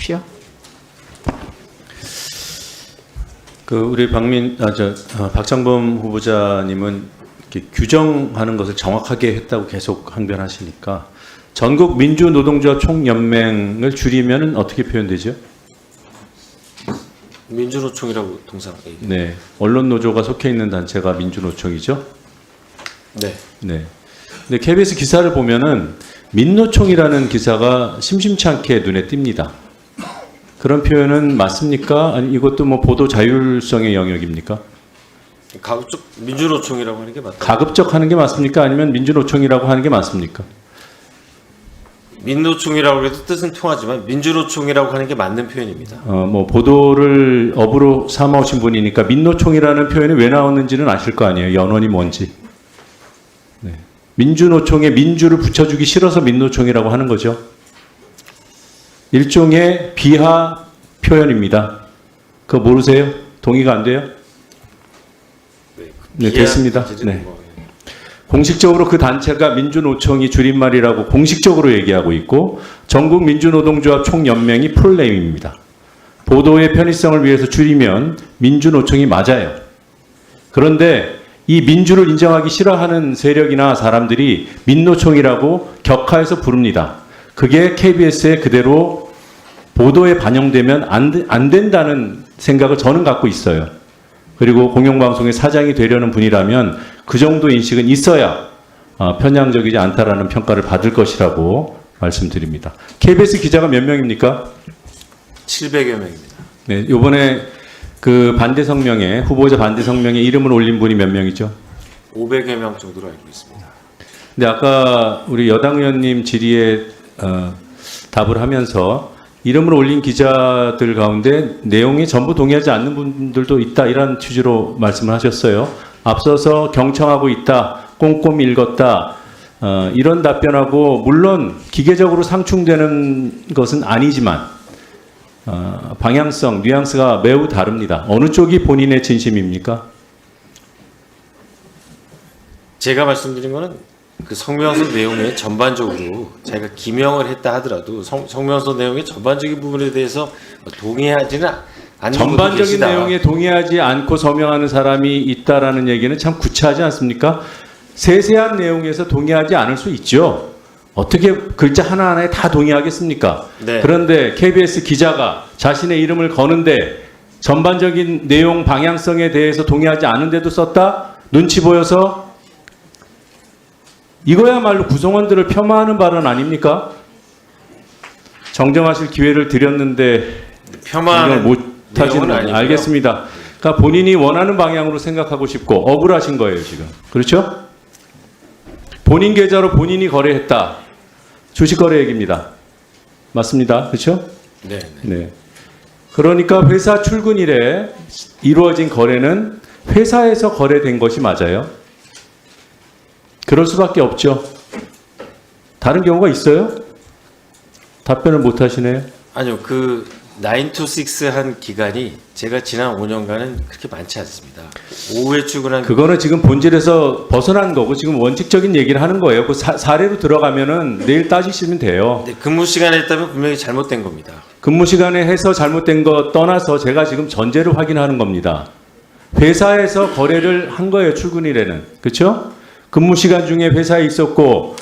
주십시오. 우리 박장범 후보자님은 이렇게 규정하는 것을 정확하게 했다고 계속 항변하시니까 전국 민주노동조합 총연맹을 줄이면 어떻게 표현되죠? 민주노총이라고 통상 얘기해요. 네, 언론노조가 속해 있는 단체가 민주노총이죠. 네. 네. 근데 KBS 기사를 보면은 민노총이라는 기사가 심심치 않게 눈에 띕니다. 그런 표현은 맞습니까? 아니 이것도 뭐 보도 자율성의 영역입니까? 가급적 민주노총이라고 하는 게 맞다. 가급적 하는 게 맞습니까? 아니면 민주노총이라고 하는 게 맞습니까? 민노총이라고 해도 뜻은 통하지만 민주노총이라고 하는 게 맞는 표현입니다. 뭐 보도를 업으로 삼아오신 분이니까 민노총이라는 표현이 왜 나왔는지는 아실 거 아니에요. 연원이 뭔지. 네. 민주노총에 민주를 붙여주기 싫어서 민노총이라고 하는 거죠. 일종의 비하 표현입니다. 그거 모르세요? 동의가 안 돼요? 네, 됐습니다. 네. 공식적으로 그 단체가 민주노총이 줄임말이라고 공식적으로 얘기하고 있고 전국민주노동조합 총연맹이 풀네임입니다. 보도의 편의성을 위해서 줄이면 민주노총이 맞아요. 그런데 이 민주를 인정하기 싫어하는 세력이나 사람들이 민노총이라고 격하해서 부릅니다. 그게 KBS에 그대로 보도에 반영되면 안 된다는 생각을 저는 갖고 있어요. 그리고 공영방송의 사장이 되려는 분이라면 그 정도 인식은 있어야 편향적이지 않다라는 평가를 받을 것이라고 말씀드립니다. KBS 기자가 몇 명입니까? 700여 명입니다. 네, 이번에 그 반대 성명에 후보자 반대 성명에 이름을 올린 분이 몇 명이죠? 500여 명 정도로 알고 있습니다. 근데 아까 우리 여당 의원님 질의에 답을 하면서 이름을 올린 기자들 가운데 내용에 전부 동의하지 않는 분들도 있다 이런 취지로 말씀을 하셨어요. 앞서서 경청하고 있다, 꼼꼼히 읽었다 이런 답변하고 물론 기계적으로 상충되는 것은 아니지만 방향성, 뉘앙스가 매우 다릅니다. 어느 쪽이 본인의 진심입니까? 제가 말씀드린 거는 그 성명서 내용에 전반적으로 자기가 기명을 했다 하더라도 성명서 내용의 전반적인 부분에 대해서 동의하지는 않는 분도 전반적인 계시다. 내용에 동의하지 않고 서명하는 사람이 있다라는 얘기는 참 구차하지 않습니까? 세세한 내용에서 동의하지 않을 수 있죠. 어떻게 글자 하나하나에 다 동의하겠습니까? 네. 그런데 KBS 기자가 자신의 이름을 거는데 전반적인 내용 방향성에 대해서 동의하지 않은데도 썼다? 눈치 보여서 이거야말로 구성원들을 폄하하는 발언 아닙니까? 정정하실 기회를 드렸는데 폄하하는 못하시는 아니고요. 알겠습니다. 그러니까 본인이 원하는 방향으로 생각하고 싶고 억울하신 거예요 지금. 그렇죠? 본인 계좌로 본인이 거래했다. 주식거래 얘기입니다. 맞습니다. 그렇죠? 네. 네. 그러니까 회사 출근일에 이루어진 거래는 회사에서 거래된 것이 맞아요? 그럴 수밖에 없죠. 다른 경우가 있어요? 답변을 못 하시네요. 아니요. 그 9 to 6 한 기간이 제가 지난 5년간은 그렇게 많지 않습니다. 오후에 출근한 그거는 지금 본질에서 벗어난 거고 지금 원칙적인 얘기를 하는 거예요. 그 사례로 들어가면은 내일 따지시면 돼요. 네, 근무 시간에 했다면 분명히 잘못된 겁니다. 근무 시간에 해서 잘못된 거 떠나서 제가 지금 전제를 확인하는 겁니다. 회사에서 거래를 한 거예요. 출근일에는. 그렇죠? 근무 시간 중에 회사에 있었고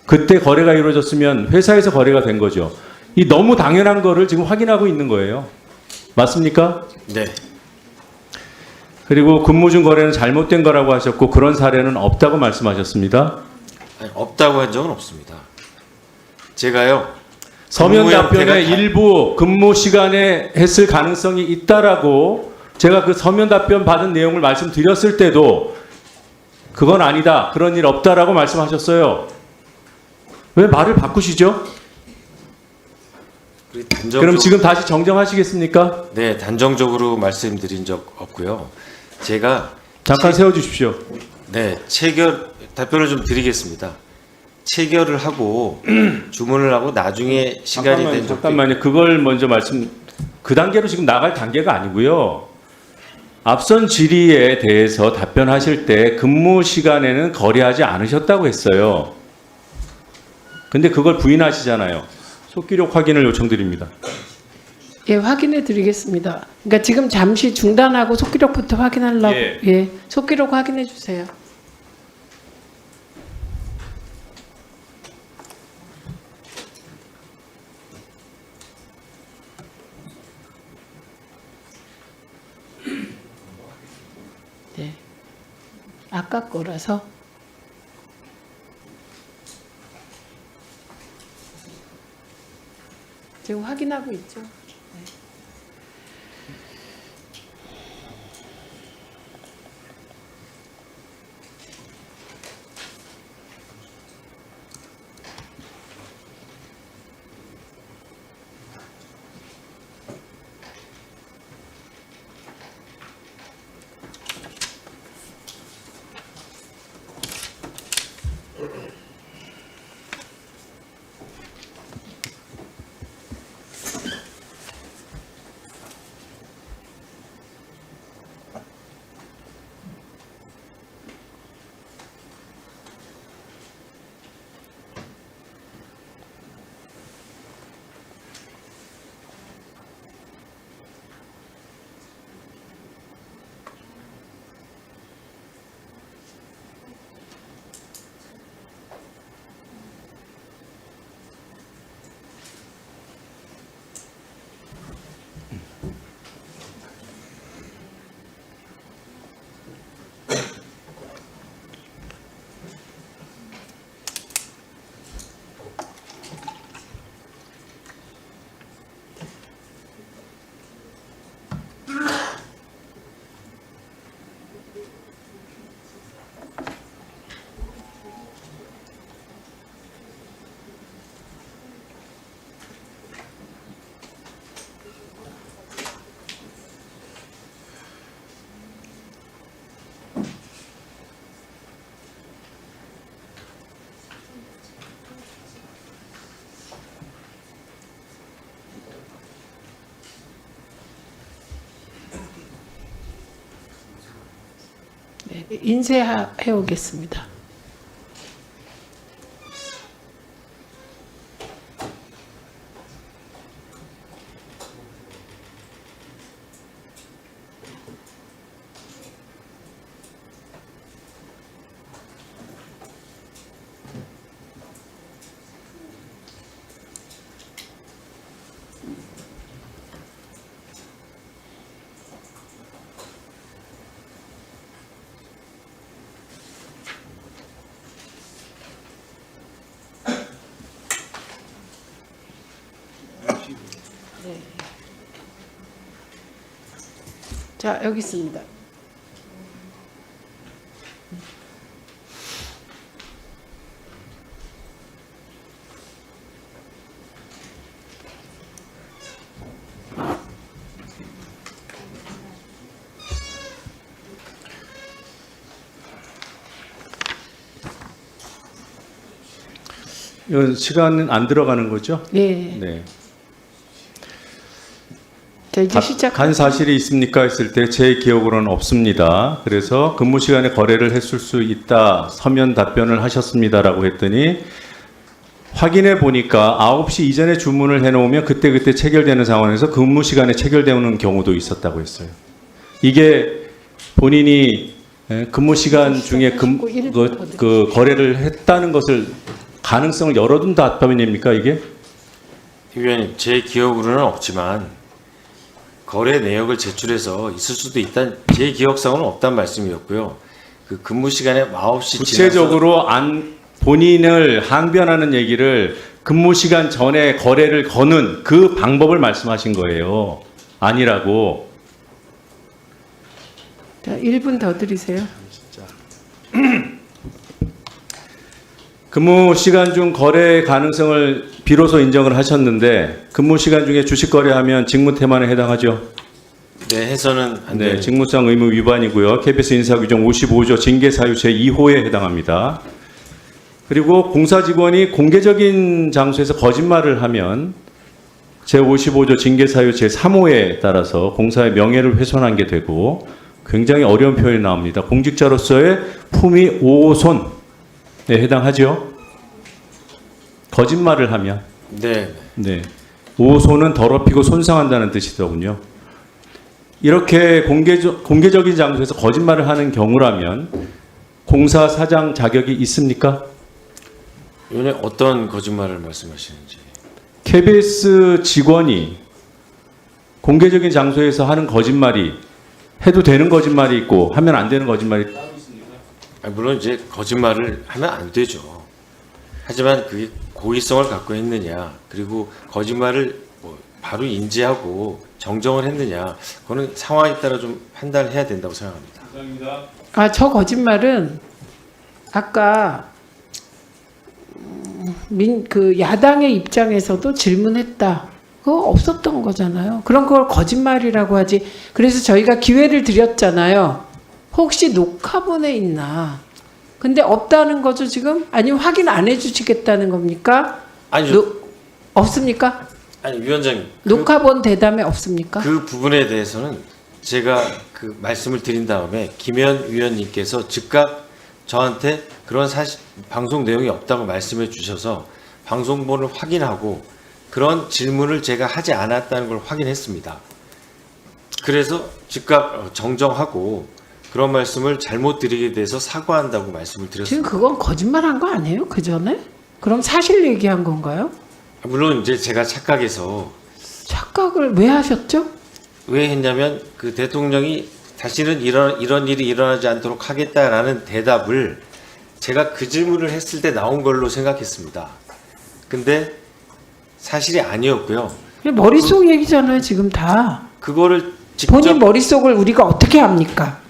그때 거래가 이루어졌으면 회사에서 거래가 된 거죠. 이 너무 당연한 거를 지금 확인하고 있는 거예요. 맞습니까? 네. 그리고 근무 중 거래는 잘못된 거라고 하셨고 그런 사례는 없다고 말씀하셨습니다. 아니, 없다고 한 적은 없습니다. 제가요. 서면 근무 답변의 형태가 일부 근무 시간에 했을 가능성이 있다라고 제가 그 서면 답변 받은 내용을 말씀드렸을 때도 그건 아니다. 그런 일 없다라고 말씀하셨어요. 왜 말을 바꾸시죠? 그럼 지금 다시 정정하시겠습니까? 네, 단정적으로 말씀드린 적 없고요. 제가 잠깐 세워주십시오. 네, 답변을 좀 드리겠습니다. 체결을 하고 주문을 하고 나중에 시간이 된 적도 잠깐만요. 그걸 먼저 그 단계로 지금 나갈 단계가 아니고요. 앞선 질의에 대해서 답변하실 때 근무 시간에는 거래하지 않으셨다고 했어요. 근데 그걸 부인하시잖아요. 속기록 확인을 요청드립니다. 예, 확인해 드리겠습니다. 그러니까 지금 잠시 중단하고 속기록부터 확인하려고. 예. 예, 속기록 확인해 주세요. 네. 아까 거라서. 지금 확인하고 있죠. 네, 인쇄해 오겠습니다. 자, 여기 있습니다. 이건 시간은 안 들어가는 거죠? 예. 네. 자, 이제 시작. 간 사실이 있습니까? 했을 때 제 기억으로는 없습니다. 그래서 근무 시간에 거래를 했을 수 있다. 서면 답변을 하셨습니다라고 했더니 확인해 보니까 9시 이전에 주문을 해놓으면 그때그때 체결되는 상황에서 근무 시간에 체결되는 경우도 있었다고 했어요. 이게 본인이 근무 시간 중에 그 거래를 했다는 것을 가능성을 열어둔 답변입니까 이게? 위원님, 제 기억으로는 없지만 거래 내역을 제출해서 있을 수도 있다는 제 기억상으로는 없다는 말씀이었고요. 그 근무 시간에 9시 구체적으로 본인을 항변하는 얘기를 근무 시간 전에 거래를 거는 그 방법을 말씀하신 거예요. 아니라고. 자, 1분 더 드리세요. 근무 시간 중 거래 가능성을 비로소 인정을 하셨는데 근무 시간 중에 주식 거래하면 직무태만에 해당하죠. 네, 해서는 안 돼요. 네, 직무상 의무 위반이고요. KBS 인사규정 55조 징계사유 제2호에 해당합니다. 그리고 공사 직원이 공개적인 장소에서 거짓말을 하면 제55조 징계사유 제3호에 따라서 공사의 명예를 훼손한 게 되고 굉장히 어려운 표현이 나옵니다. 공직자로서의 품위 오손에 해당하죠. 거짓말을 하면. 네. 네. 보호소는 더럽히고 손상한다는 뜻이더군요. 이렇게 공개적인 장소에서 거짓말을 하는 경우라면 공사 사장 자격이 있습니까? 의원님 어떤 거짓말을 말씀하시는지. KBS 직원이 공개적인 장소에서 하는 거짓말이 해도 되는 거짓말이 있고 하면 안 되는 거짓말이 따로 있습니까? 물론 이제 거짓말을 하면 안 되죠. 하지만 그게 고의성을 갖고 했느냐, 그리고 거짓말을 뭐 바로 인지하고 정정을 했느냐, 그거는 상황에 따라 좀 판단을 해야 된다고 생각합니다. 감사합니다. 아, 저 거짓말은 아까 그 야당의 입장에서도 질문했다. 그거 없었던 거잖아요. 그런 걸 거짓말이라고 하지. 그래서 저희가 기회를 드렸잖아요. 혹시 녹화본에 있나? 근데 없다는 거죠 지금? 아니면 확인 안 해주시겠다는 겁니까? 아니요. 없습니까? 아니 위원장님. 녹화본 대담에 없습니까? 그 부분에 대해서는 제가 그 말씀을 드린 다음에 김현 위원님께서 즉각 저한테 그런 방송 내용이 없다고 말씀해 주셔서 방송본을 확인하고 그런 질문을 제가 하지 않았다는 걸 확인했습니다. 그래서 즉각 정정하고 그런 말씀을 잘못 드리게 돼서 사과한다고 말씀을 드렸습니다. 지금 그건 거짓말한 거 아니에요? 그 전에? 그럼 사실 얘기한 건가요? 물론 이제 제가 착각해서. 착각을 왜 하셨죠? 왜 했냐면 그 대통령이 다시는 이런 일이 일어나지 않도록 하겠다라는 대답을 제가 그 질문을 했을 때 나온 걸로 생각했습니다. 근데 사실이 아니었고요. 머릿속 얘기잖아요 지금 다. 그거를 직접 본인 머릿속을 우리가 어떻게 합니까?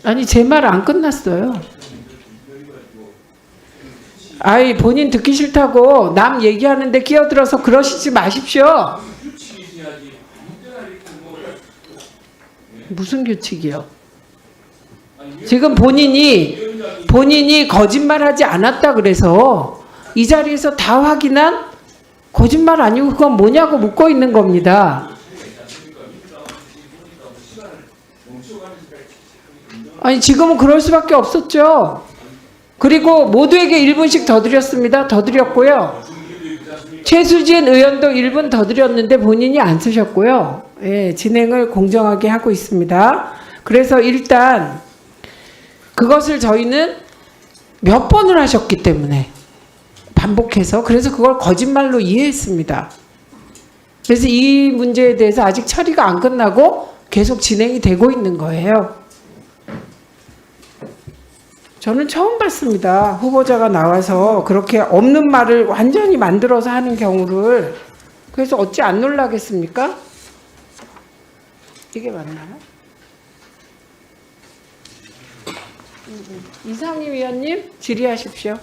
아니 제 말 안 끝났어요. 아이 본인 듣기 싫다고 남 얘기하는데 끼어들어서 그러시지 마십시오. 무슨 규칙이요? 지금 본인이 거짓말하지 않았다 그래서 이 자리에서 다 확인한 거짓말 아니고 그건 뭐냐고 묻고 있는 겁니다. 아니 지금은 그럴 수밖에 없었죠. 그리고 모두에게 1분씩 더 드렸습니다. 더 드렸고요. 최수진 의원도 1분 더 드렸는데 본인이 안 쓰셨고요. 예, 진행을 공정하게 하고 있습니다. 그래서 일단 그것을 저희는 몇 번을 하셨기 때문에 반복해서 그래서 그걸 거짓말로 이해했습니다. 그래서 이 문제에 대해서 아직 처리가 안 끝나고 계속 진행이 되고 있는 거예요. 저는 처음 봤습니다. 후보자가 나와서 그렇게 없는 말을 완전히 만들어서 하는 경우를. 그래서 어찌 안 놀라겠습니까? 이게 맞나요? 이상희 위원님 질의하십시오.